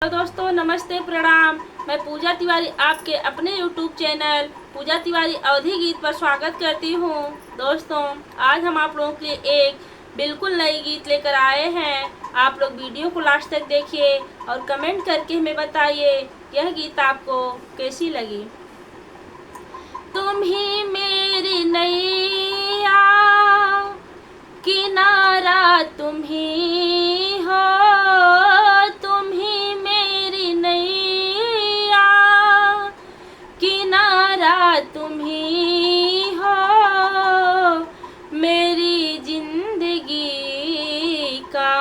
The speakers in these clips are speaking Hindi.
हेलो दोस्तों, नमस्ते, प्रणाम। मैं पूजा तिवारी आपके अपने YouTube चैनल पूजा तिवारी अवधी गीत पर स्वागत करती हूँ। दोस्तों, आज हम आप लोगों के लिए एक बिल्कुल नई गीत लेकर आए हैं। आप लोग वीडियो को लास्ट तक देखिए और कमेंट करके हमें बताइए यह गीत आपको कैसी लगी। तुम ही मेरी नैया, किनारा तुम ही हो, तुम ही मेरी नैया, किनारा तुम ही हो, मेरी जिंदगी का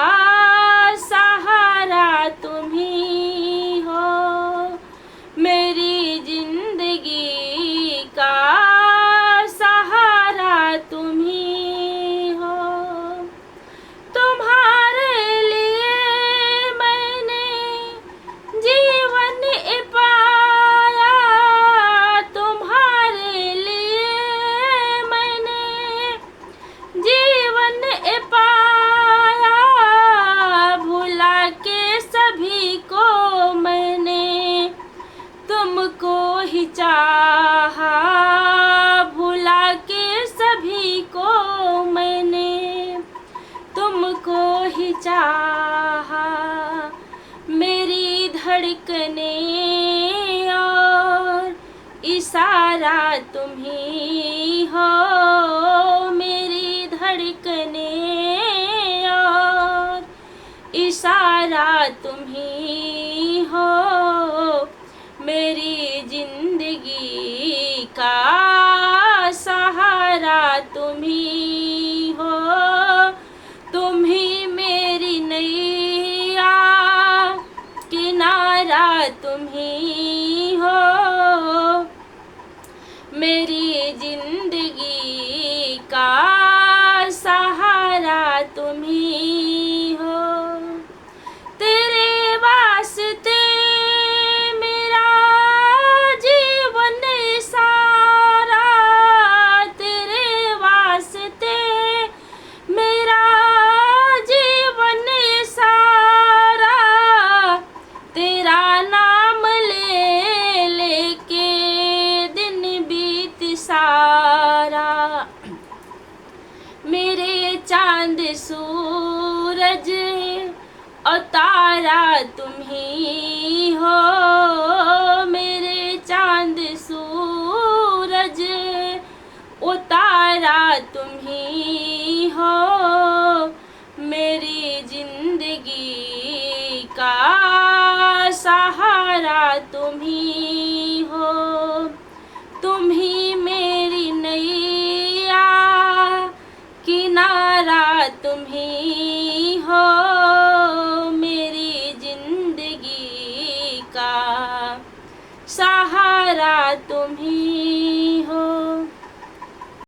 सहारा तुम ही हो, मेरी जिंदगी का सहारा तुम ही हो। तुम्हारे लिए मैंने जीवन पाया, तुम्हारे लिए मैंने जीवन पाया, भुला के सभी को मैंने तुमको ही चाहा, भुला के सभी को मैंने तुमको ही चाहा, मेरी धड़कने और इशारा तुम ही हो, मेरी धड़कने और इशारा तुम ही हो, मेरी जिंदगी का सहारा तुम ही हो, तुम ही मेरी नैया, किनारा तुम ही हो, मेरी जिंदगी का सहारा तुम ही हो। तेरे वास्ते मेरा जीवन सारा, तेरे वास्ते मेरा जीवन सारा, तेरा नाम ले लेके दिन बीत सारा, मेरे चांद सूरज और तारा तुम ही हो, मेरे चांद सूरज ओ तारा तुम ही हो, मेरी जिंदगी का सहारा तुम ही हो, तुम ही मेरी नैया, किनारा तुम ही हो, मेरी जिंदगी का सहारा तुम ही हो।